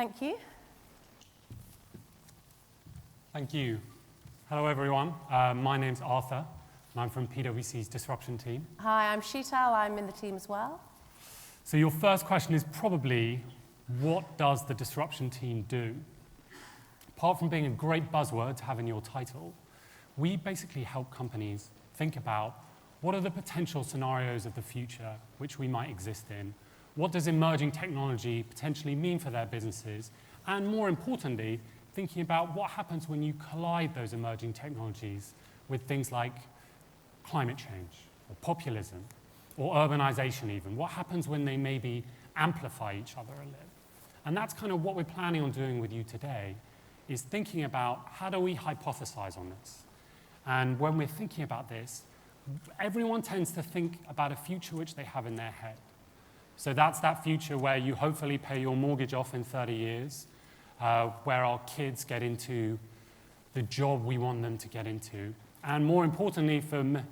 Thank you. Thank you. Hello, everyone. My name's Arthur, and I'm from PwC's disruption team. Hi, I'm Sheetal. I'm in the team as well. So your first question is probably, what does the disruption team do? Apart from being a great buzzword to have in your title, we basically help companies think about what are the potential scenarios of the future which we might exist in? What does emerging technology potentially mean for their businesses? And more importantly, thinking about what happens when you collide those emerging technologies with things like climate change, or populism, or urbanization even. What happens when they maybe amplify each other a little? And that's kind of what we're planning on doing with you today, is thinking about how do we hypothesize on this? And when we're thinking about this, everyone tends to think about a future which they have in their head. So that's that future where you hopefully pay your mortgage off in 30 years, where our kids get into the job we want them to get into. And more importantly, for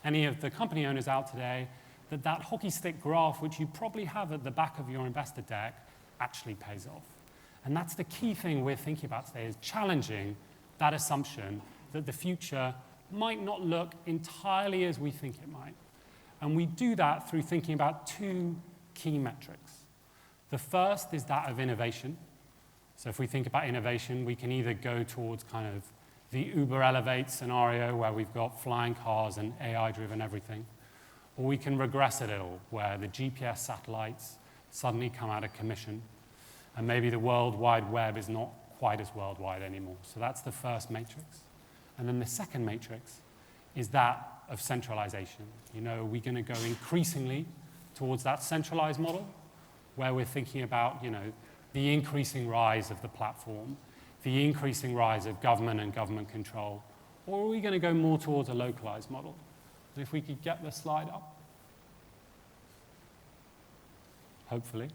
any of the company owners out today, that hockey stick graph, which you probably have at the back of your investor deck, actually pays off. And that's the key thing we're thinking about today, is challenging that assumption that the future might not look entirely as we think it might. And we do that through thinking about two key metrics. The first is that of innovation. So if we think about innovation, we can either go towards kind of the Uber Elevate scenario where we've got flying cars and AI-driven everything, or we can regress a little where the GPS satellites suddenly come out of commission, and maybe the World Wide Web is not quite as worldwide anymore. So that's the first matrix. And then the second matrix is that of centralization. You know, are we going to go increasingly towards that centralized model where we're thinking about, you know, the increasing rise of the platform, the increasing rise of government and government control, or are we going to go more towards a localized model? And if we could get the slide up, hopefully.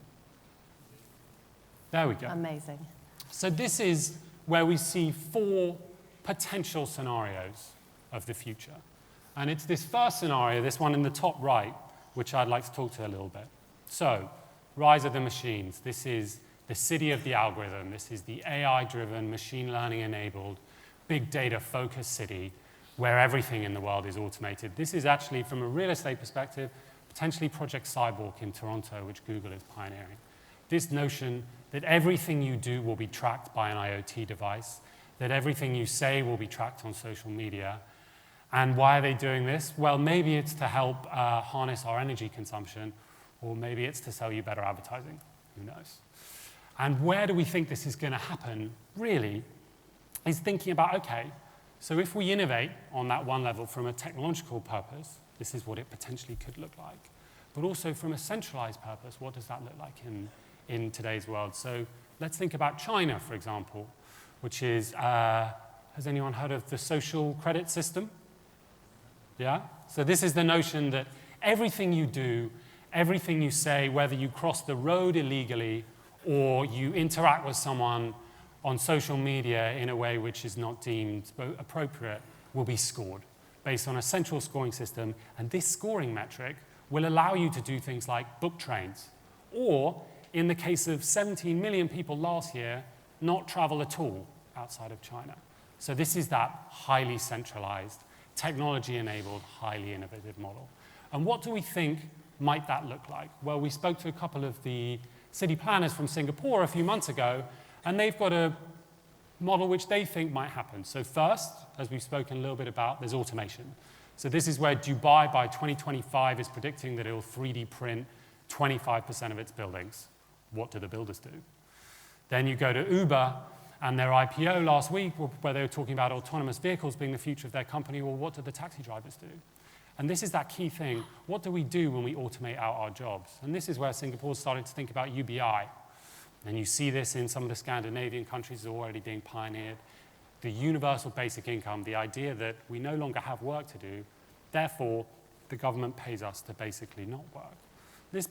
There we go. Amazing. So this is where we see four potential scenarios of the future. And it's this first scenario, this one in the top right, which I'd like to talk to a little bit. So, rise of the machines. This is the city of the algorithm. This is the AI-driven, machine learning-enabled, big data-focused city where everything in the world is automated. This is actually, from a real estate perspective, potentially Project Cyborg in Toronto, which Google is pioneering. This notion that everything you do will be tracked by an IoT device, that everything you say will be tracked on social media. And why are they doing this? Well, maybe it's to help harness our energy consumption, or maybe it's to sell you better advertising. Who knows? And where do we think this is going to happen, really, is thinking about, okay, so if we innovate on that one level from a technological purpose, this is what it potentially could look like. But also from a centralized purpose, what does that look like in today's world? So let's think about China, for example, which is, has anyone heard of the social credit system? Yeah? So this is the notion that everything you do, everything you say, whether you cross the road illegally or you interact with someone on social media in a way which is not deemed appropriate, will be scored based on a central scoring system. And this scoring metric will allow you to do things like book trains, or in the case of 17 million people last year, not travel at all outside of China. So this is that highly centralized, technology-enabled, highly innovative model. And what do we think might that look like? Well, we spoke to a couple of the city planners from Singapore a few months ago, and they've got a model which they think might happen. So first, as we've spoken a little bit about, there's automation. So this is where Dubai by 2025 is predicting that it will 3D print 25% of its buildings. What do the builders do? Then you go to Uber and their IPO last week, where they were talking about autonomous vehicles being the future of their company. Well, what do the taxi drivers do? And this is that key thing. What do we do when we automate out our jobs? And this is where Singapore's started to think about UBI. And you see this in some of the Scandinavian countries that are already being pioneered. The universal basic income, the idea that we no longer have work to do, therefore the government pays us to basically not work. This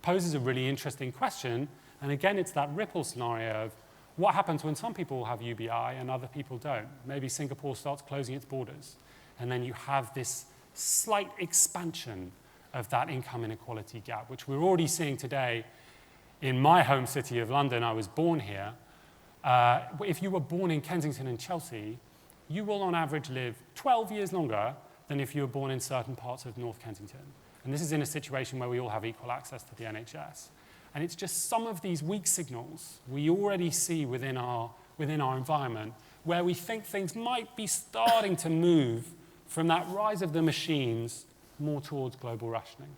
poses a really interesting question, and again, it's that ripple scenario of what happens when some people have UBI and other people don't. Maybe Singapore starts closing its borders, and then you have this slight expansion of that income inequality gap, which we're already seeing today in my home city of London, I was born here, if you were born in Kensington and Chelsea, you will on average live 12 years longer than if you were born in certain parts of North Kensington. And this is in a situation where we all have equal access to the NHS. And it's just some of these weak signals we already see within our environment where we think things might be starting to move from that rise of the machines more towards global rationing.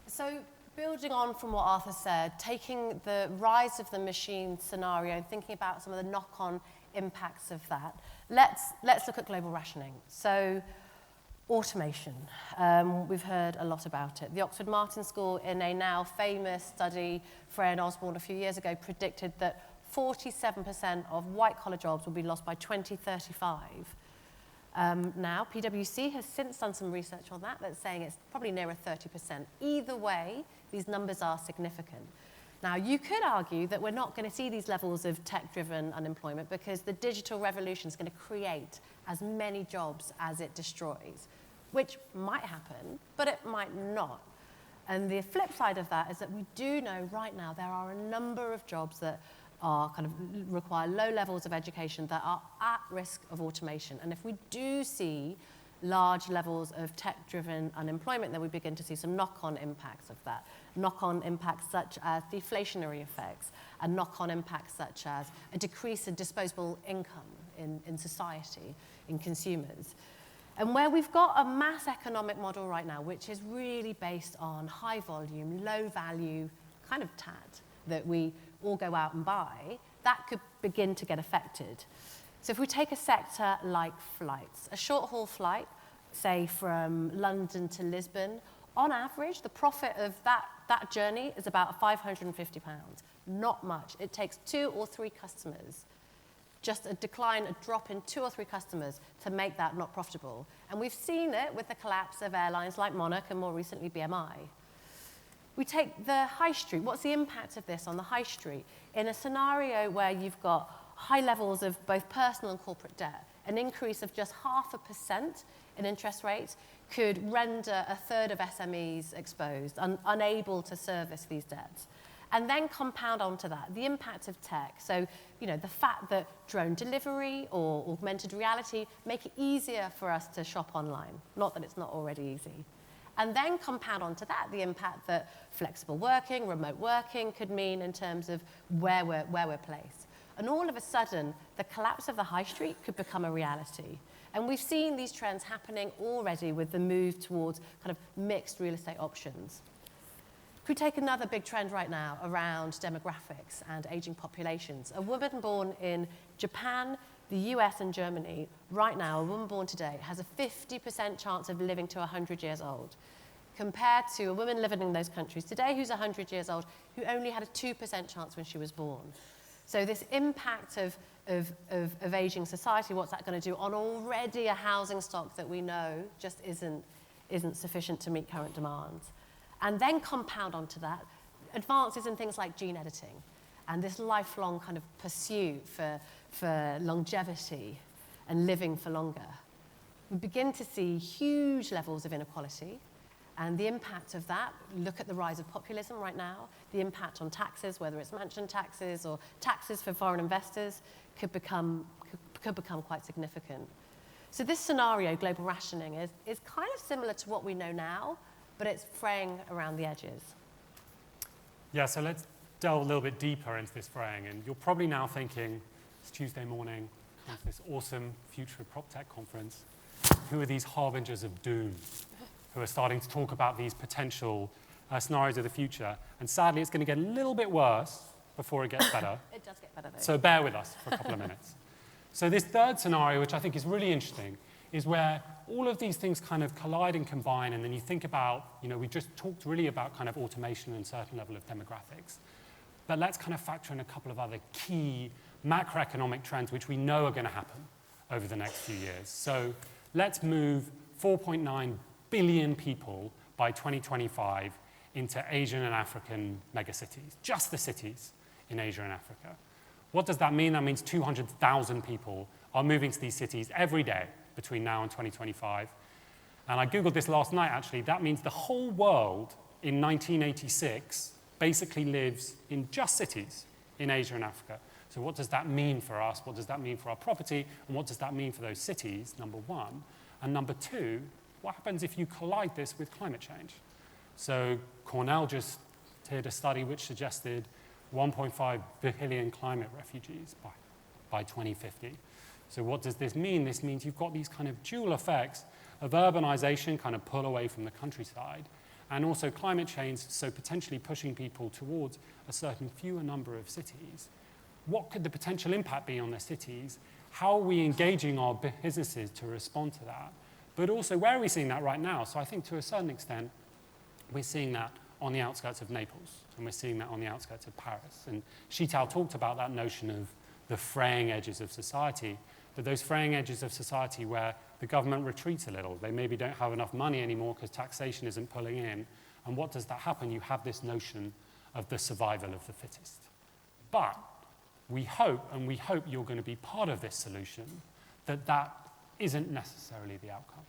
So building on from what Arthur said, taking the rise of the machine scenario and thinking about some of the knock-on impacts of that, let's look at global rationing. So automation, we've heard a lot about it. The Oxford Martin School, in a now famous study, Frey and Osborne a few years ago, predicted that 47% of white-collar jobs will be lost by 2035. Now, PwC has since done some research on that that's saying it's probably nearer 30%. Either way, these numbers are significant. Now, you could argue that we're not going to see these levels of tech-driven unemployment because the digital revolution is going to create as many jobs as it destroys, which might happen, but it might not. And the flip side of that is that we do know right now there are a number of jobs that are kind of require low levels of education that are at risk of automation. And if we do see large levels of tech-driven unemployment, then we begin to see some knock-on impacts of that. Knock-on impacts such as deflationary effects, and knock-on impacts such as a decrease in disposable income in society, in consumers. And where we've got a mass economic model right now, which is really based on high volume, low value kind of TAT that we all go out and buy, that could begin to get affected. So if we take a sector like flights, a short-haul flight, say from London to Lisbon, on average, the profit of that journey is about £550. Not much. It takes 2 or 3 customers, just a drop in 2 or 3 customers to make that not profitable. And we've seen it with the collapse of airlines like Monarch and more recently BMI. We take the high street. What's the impact of this on the high street? In a scenario where you've got high levels of both personal and corporate debt, an increase of just 0.5% in interest rates could render a third of SMEs exposed, unable to service these debts. And then compound onto that the impact of tech. So, the fact that drone delivery or augmented reality make it easier for us to shop online. Not that it's not already easy. And then compound onto that the impact that flexible working, remote working could mean in terms of where we're placed. And all of a sudden, the collapse of the high street could become a reality. And we've seen these trends happening already with the move towards kind of mixed real estate options. If we take another big trend right now around demographics and aging populations, a woman born in Japan, the US and Germany, right now, a woman born today has a 50% chance of living to 100 years old, compared to a woman living in those countries today who's 100 years old, who only had a 2% chance when she was born. So this impact of aging society, what's that going to do on already a housing stock that we know just isn't sufficient to meet current demands? And then compound onto that advances in things like gene editing and this lifelong kind of pursuit for longevity and living for longer. We begin to see huge levels of inequality, and the impact of that, look at the rise of populism right now, the impact on taxes, whether it's mansion taxes or taxes for foreign investors, could become quite significant. So this scenario, global rationing, is kind of similar to what we know now, but it's fraying around the edges. Yeah, so let's delve a little bit deeper into this fraying. And you're probably now thinking, it's Tuesday morning, it's this awesome Future of PropTech conference. Who are these harbingers of doom who are starting to talk about these potential scenarios of the future? And sadly, it's going to get a little bit worse before it gets better. It does get better, though. So bear with us for a couple of minutes. So this third scenario, which I think is really interesting, is where all of these things kind of collide and combine, and then you think about, we just talked really about kind of automation and a certain level of demographics. But let's kind of factor in a couple of other key macroeconomic trends which we know are going to happen over the next few years. So let's move 4.9 billion people by 2025 into Asian and African megacities, just the cities in Asia and Africa. What does that mean? That means 200,000 people are moving to these cities every day between now and 2025. And I Googled this last night, actually. That means the whole world in 1986 basically lives in just cities in Asia and Africa. So what does that mean for us? What does that mean for our property? And what does that mean for those cities, number one? And number two, what happens if you collide this with climate change? So Cornell just did a study which suggested 1.5 billion climate refugees by 2050. So what does this mean? This means you've got these kind of dual effects of urbanization, kind of pull away from the countryside, and also climate change, so potentially pushing people towards a certain fewer number of cities. What could the potential impact be on their cities? How are we engaging our businesses to respond to that? But also, where are we seeing that right now? So I think to a certain extent, we're seeing that on the outskirts of Naples, and we're seeing that on the outskirts of Paris. And Sheetal talked about that notion of the fraying edges of society, but those fraying edges of society where the government retreats a little. They maybe don't have enough money anymore because taxation isn't pulling in. And what does that happen? You have this notion of the survival of the fittest. But we hope you're going to be part of this solution, that isn't necessarily the outcome.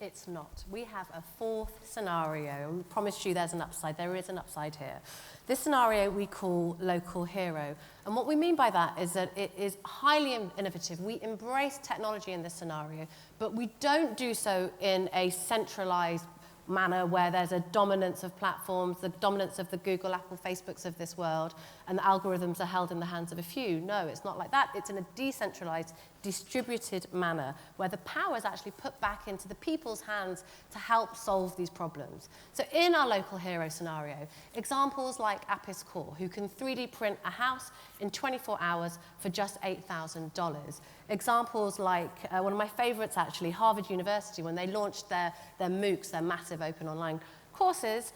It's not. We have a fourth scenario. We promised you there's an upside. There is an upside here. This scenario we call local hero. And what we mean by that is that it is highly innovative. We embrace technology in this scenario, but we don't do so in a centralized manner where there's a dominance of platforms, the dominance of the Google, Apple, Facebooks of this world, and the algorithms are held in the hands of a few. No, it's not like that. It's in a decentralized, distributed manner where the power is actually put back into the people's hands to help solve these problems. So in our local hero scenario, examples like Apis Core, who can 3D print a house in 24 hours for just $8,000. Examples like, one of my favorites actually, Harvard University, when they launched their MOOCs, their massive open online courses,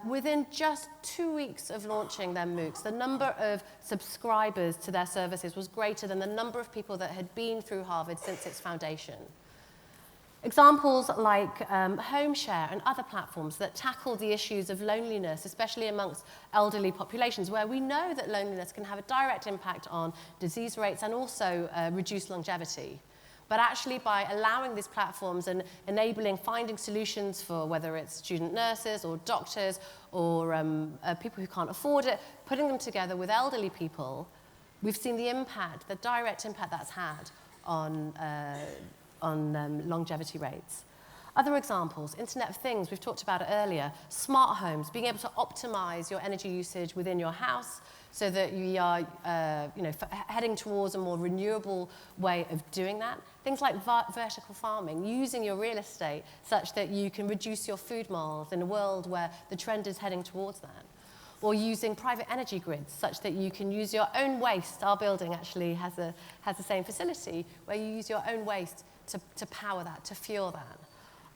within just 2 weeks of launching their MOOCs, the number of subscribers to their services was greater than the number of people that had been through Harvard since its foundation. Examples like HomeShare and other platforms that tackle the issues of loneliness, especially amongst elderly populations, where we know that loneliness can have a direct impact on disease rates and also reduce longevity. But actually, by allowing these platforms and enabling finding solutions for whether it's student nurses or doctors or people who can't afford it, putting them together with elderly people, we've seen the impact, the direct impact that's had on longevity rates. Other examples, Internet of Things, we've talked about it earlier, smart homes, being able to optimize your energy usage within your house so that you are heading towards a more renewable way of doing that. Things like vertical farming, using your real estate such that you can reduce your food miles in a world where the trend is heading towards that. Or using private energy grids such that you can use your own waste. Our building actually has the same facility where you use your own waste to power that, to fuel that.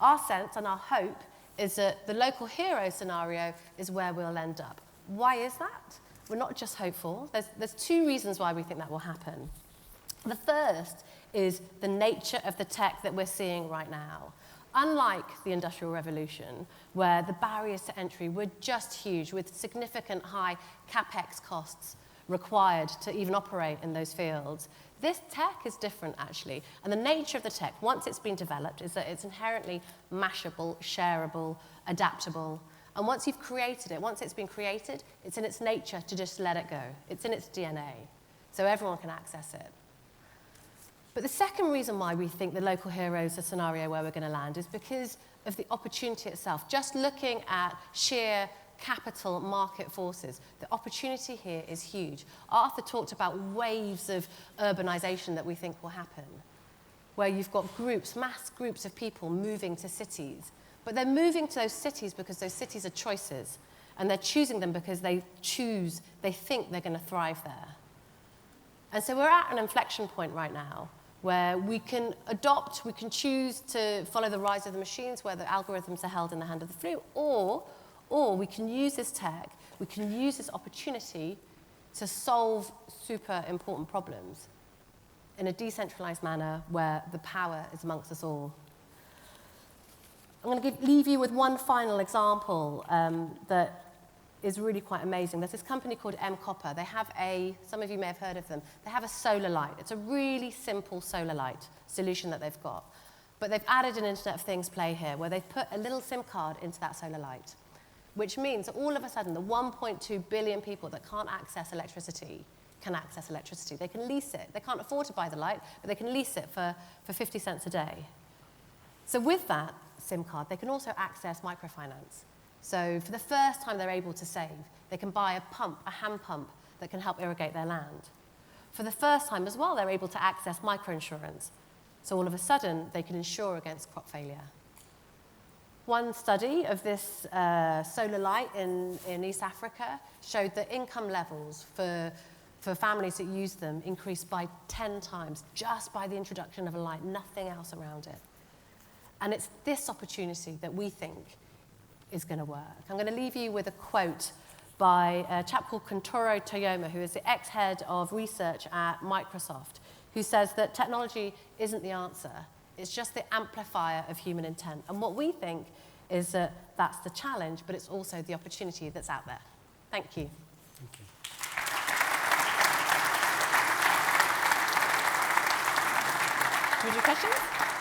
Our sense and our hope is that the local hero scenario is where we'll end up. Why is that? We're not just hopeful. There's two reasons why we think that will happen. The first is the nature of the tech that we're seeing right now. Unlike the Industrial Revolution, where the barriers to entry were just huge with significant high capex costs required to even operate in those fields, this tech is different, actually. And the nature of the tech, once it's been developed, is that it's inherently mashable, shareable, adaptable. And once you've created it, once it's been created, it's in its nature to just let it go. It's in its DNA, so everyone can access it. But the second reason why we think the local hero is a scenario where we're going to land is because of the opportunity itself. Just looking at sheer capital market forces, the opportunity here is huge. Arthur talked about waves of urbanization that we think will happen, where you've got groups, mass groups of people moving to cities. But they're moving to those cities because those cities are choices, and they're choosing them because they think they're going to thrive there. And so we're at an inflection point right now where we can adopt, we can choose to follow the rise of the machines where the algorithms are held in the hand of the few, or we can use this tech, we can use this opportunity to solve super important problems in a decentralized manner where the power is amongst us all. I'm going to leave you with one final example that is really quite amazing. There's this company called Copper. They have some of you may have heard of them, they have a solar light. It's a really simple solar light solution that they've got. But they've added an Internet of Things play here where they've put a little SIM card into that solar light. which means that all of a sudden the 1.2 billion people that can't access electricity can access electricity. They can lease it. They can't afford to buy the light, but they can lease it for 50 cents a day. So with that SIM card, they can also access microfinance. So for the first time they're able to save, they can buy a hand pump that can help irrigate their land. For the first time as well, they're able to access microinsurance. So all of a sudden, they can insure against crop failure. One study of this solar light in East Africa showed that income levels for families that use them increased by 10 times just by the introduction of a light, nothing else around it. And it's this opportunity that we think is going to work. I'm going to leave you with a quote by a chap called Kentaro Toyoma, who is the ex-head of research at Microsoft, who says that technology isn't the answer. It's just the amplifier of human intent. And what we think is that that's the challenge, but it's also the opportunity that's out there. Thank you. Thank you. Would you do questions?